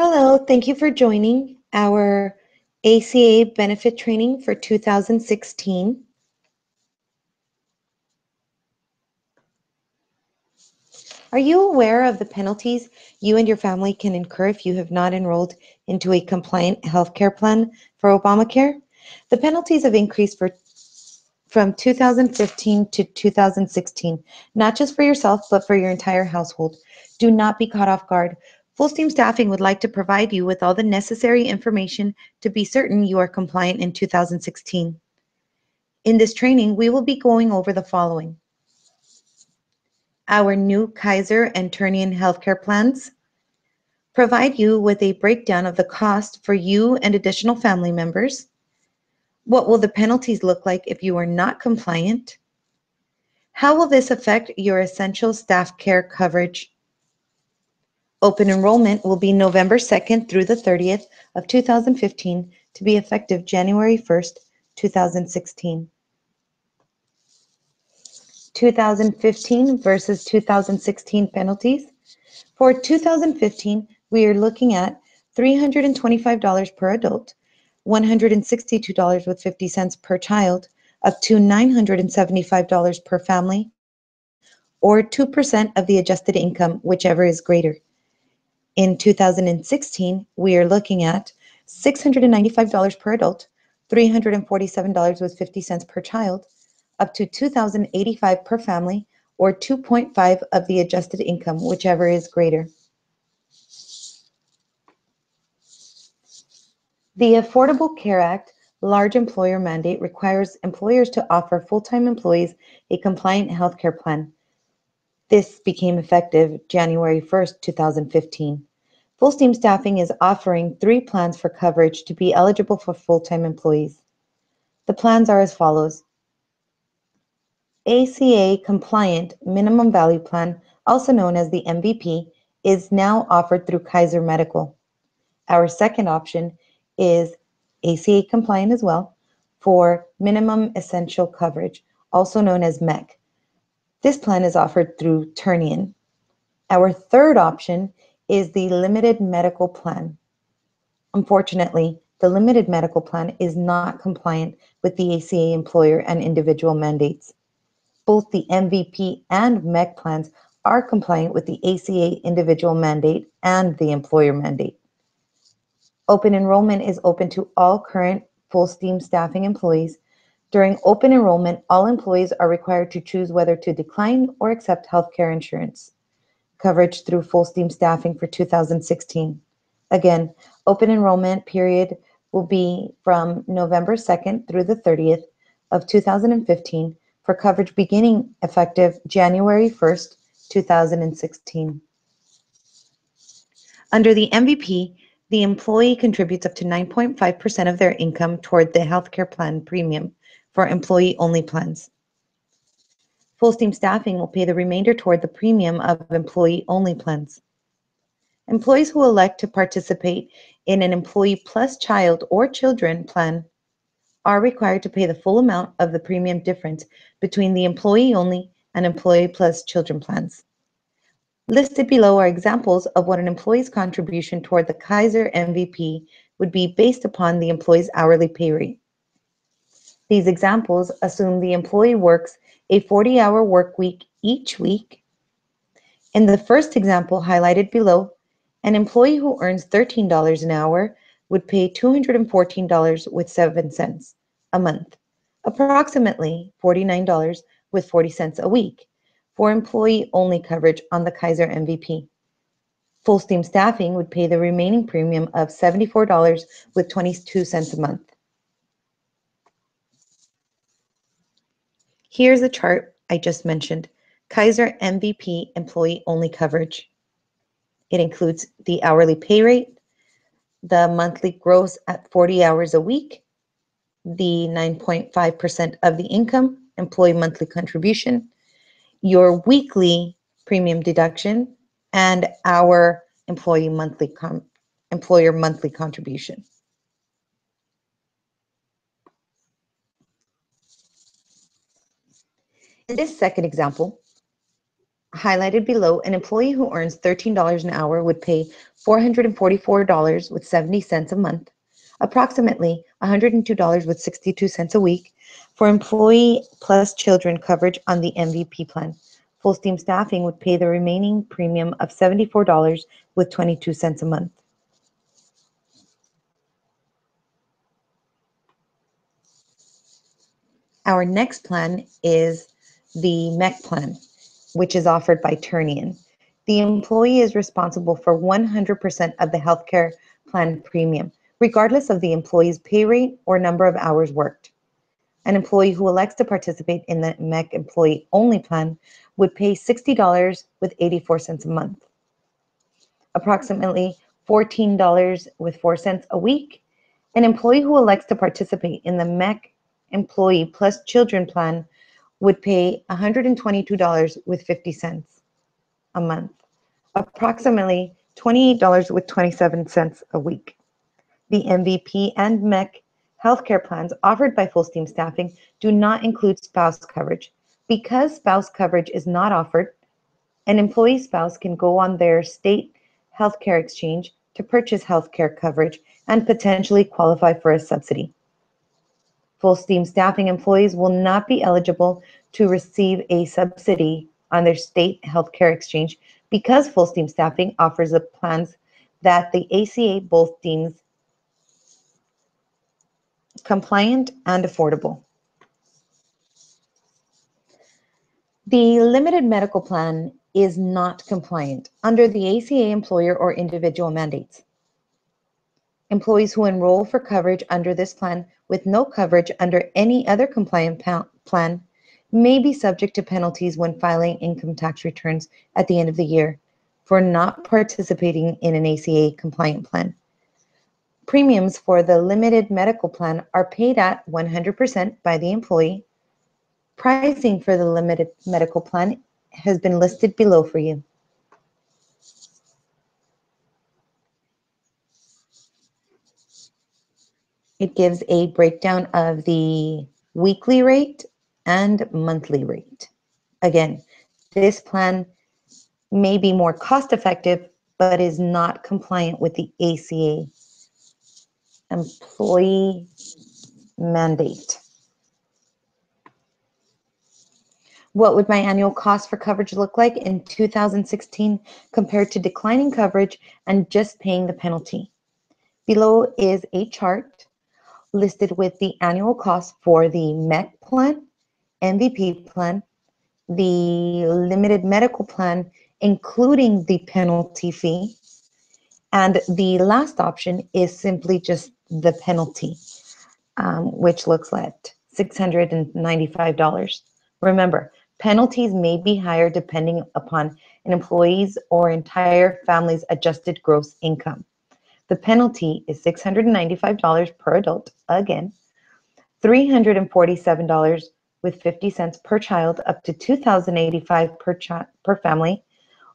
Hello, thank you for joining our ACA benefit training for 2016. Are you aware of the penalties you and your family can incur if you have not enrolled into a compliant healthcare plan for Obamacare? The penalties have increased from 2015 to 2016, not just for yourself, but for your entire household. Do not be caught off guard. Full Steam Staffing would like to provide you with all the necessary information to be certain you are compliant in 2016. In this training, we will be going over the following: our new Kaiser and Turnian healthcare plans, provide you with a breakdown of the cost for you and additional family members. What will the penalties look like if you are not compliant? How will this affect your essential staff care coverage? Open enrollment will be November 2nd through the 30th of 2015 to be effective January 1st, 2016. 2015 versus 2016 penalties. For 2015, we are looking at $325 per adult, $162.50 per child, up to $975 per family, or 2% of the adjusted income, whichever is greater. In 2016, we are looking at $695 per adult, $347.50 per child, up to $2,085 per family, or 2.5 of the adjusted income, whichever is greater. The Affordable Care Act large employer mandate requires employers to offer full-time employees a compliant healthcare plan. This became effective January 1st, 2015. Full Steam Staffing is offering 3 plans for coverage to be eligible for full-time employees. The plans are as follows: ACA Compliant Minimum Value Plan, also known as the MVP, is now offered through Kaiser Medical. Our second option is ACA Compliant as well for Minimum Essential Coverage, also known as MEC. This plan is offered through Turnian. Our third option is the Limited Medical Plan. Unfortunately, the Limited Medical Plan is not compliant with the ACA employer and individual mandates. Both the MVP and MEC plans are compliant with the ACA individual mandate and the employer mandate. Open enrollment is open to all current Full Steam Staffing employees. During open enrollment, all employees are required to choose whether to decline or accept healthcare insurance coverage through Full Steam Staffing for 2016. Again, open enrollment period will be from November 2nd through the 30th of 2015 for coverage beginning effective January 1st, 2016. Under the MVP, the employee contributes up to 9.5% of their income toward the healthcare plan premium for employee-only plans. Full Steam Staffing will pay the remainder toward the premium of employee-only plans. Employees who elect to participate in an employee plus child or children plan are required to pay the full amount of the premium difference between the employee-only and employee plus children plans. Listed below are examples of what an employee's contribution toward the Kaiser MVP would be based upon the employee's hourly pay rate. These examples assume the employee works a 40-hour work week each week. In the first example highlighted below, an employee who earns $13 an hour would pay $214.07 a month, approximately $49.40 a week, for employee-only coverage on the Kaiser MVP. Full Steam Staffing would pay the remaining premium of $74.22 a month. Here's the chart I just mentioned: Kaiser MVP employee-only coverage. It includes the hourly pay rate, the monthly gross at 40 hours a week, the 9.5% of the income, employee monthly contribution, your weekly premium deduction, and our employer monthly contribution. In this second example, Highlighted below, an employee who earns $13 an hour would pay $444.70 a month, approximately $102.62 a week, for employee plus children coverage on the MVP plan. Full steam staffing would pay the remaining premium of $74.22 a month. Our next plan is the MEC plan, which is offered by Turnian. The employee is responsible for 100% of the healthcare plan premium, regardless of the employee's pay rate or number of hours worked. An employee who elects to participate in the MEC employee only plan would pay $60.84 a month, approximately $14.04 a week. An employee who elects to participate in the MEC employee plus children plan would pay $122.50 a month, approximately $28.27 a week. The MVP and MEC healthcare plans offered by Full Steam Staffing do not include spouse coverage. Because spouse coverage is not offered, an employee's spouse can go on their state healthcare exchange to purchase healthcare coverage and potentially qualify for a subsidy. Full Steam Staffing employees will not be eligible to receive a subsidy on their state healthcare exchange because Full Steam Staffing offers the plans that the ACA both deems compliant and affordable. The limited medical plan is not compliant under the ACA employer or individual mandates. Employees who enroll for coverage under this plan with no coverage under any other compliant plan may be subject to penalties when filing income tax returns at the end of the year for not participating in an ACA compliant plan. Premiums for the limited medical plan are paid at 100% by the employee. Pricing for the limited medical plan has been listed below for you. It gives a breakdown of the weekly rate and monthly rate. Again, this plan may be more cost effective, but is not compliant with the ACA employee mandate. What would my annual cost for coverage look like in 2016 compared to declining coverage and just paying the penalty? Below is a chart listed with the annual cost for the MEC plan, MVP plan, the limited medical plan, including the penalty fee, and the last option is simply just the penalty, which looks like $695. Remember, penalties may be higher depending upon an employee's or entire family's adjusted gross income. The penalty is $695 per adult, again, $347.50 per child, up to $2,085 per family,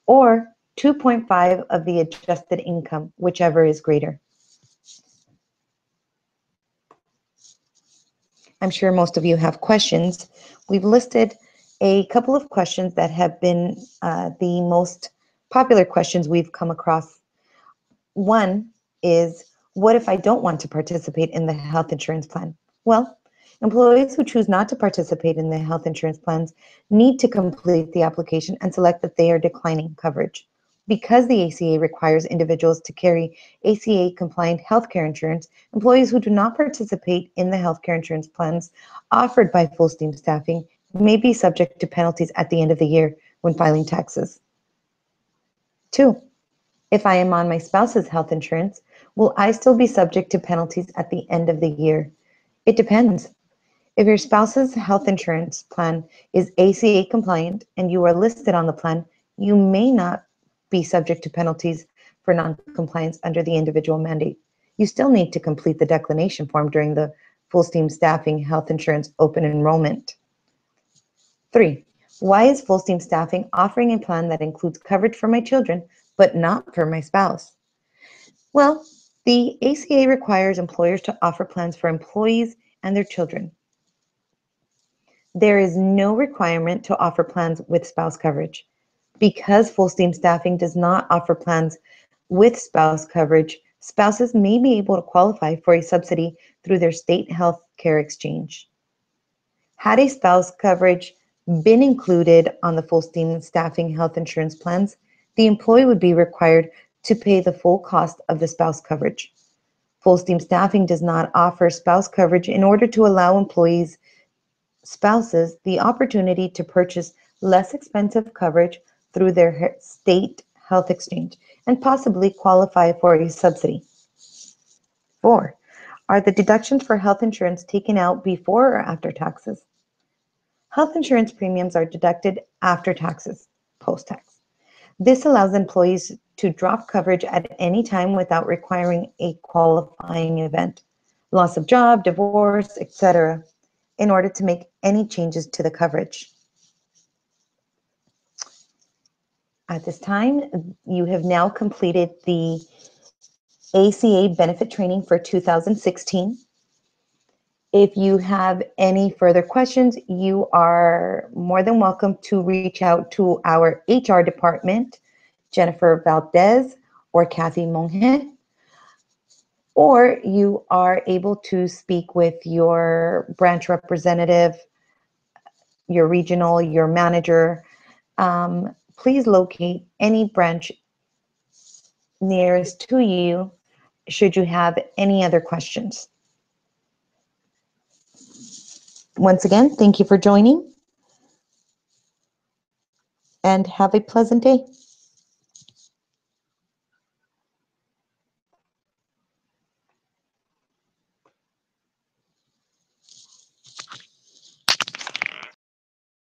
or 2.5 of the adjusted income, whichever is greater. I'm sure most of you have questions. We've listed a couple of questions that have been the most popular questions we've come across. One is, what if I don't want to participate in the health insurance plan? Well, employees who choose not to participate in the health insurance plans need to complete the application and select that they are declining coverage. Because the ACA requires individuals to carry ACA compliant healthcare insurance, employees who do not participate in the healthcare insurance plans offered by Full Steam Staffing may be subject to penalties at the end of the year when filing taxes. 2. If I am on my spouse's health insurance, will I still be subject to penalties at the end of the year? It depends. If your spouse's health insurance plan is ACA compliant and you are listed on the plan, you may not be subject to penalties for non-compliance under the individual mandate. You still need to complete the declination form during the Full Steam Staffing health insurance open enrollment. 3. Why is Full Steam Staffing offering a plan that includes coverage for my children, but not for my spouse? Well, the ACA requires employers to offer plans for employees and their children. There is no requirement to offer plans with spouse coverage. Because full steam staffing does not offer plans with spouse coverage, spouses may be able to qualify for a subsidy through their state health care exchange. Had a spouse coverage been included on the full steam staffing health insurance plans, the employee would be required to pay the full cost of the spouse coverage. Full steam staffing does not offer spouse coverage in order to allow spouses the opportunity to purchase less expensive coverage through their state health exchange and possibly qualify for a subsidy. 4. Are the deductions for health insurance taken out before or after taxes? Health insurance premiums are deducted after taxes, post-tax. This allows employees to drop coverage at any time without requiring a qualifying event, loss of job, divorce, etc., in order to make any changes to the coverage. At this time, you have now completed the ACA benefit training for 2016. If you have any further questions, you are more than welcome to reach out to our HR department, Jennifer Valdez or Kathy Monge, or you are able to speak with your branch representative, your regional, your manager. Please locate any branch nearest to you should you have any other questions. Once again, thank you for joining and have a pleasant day.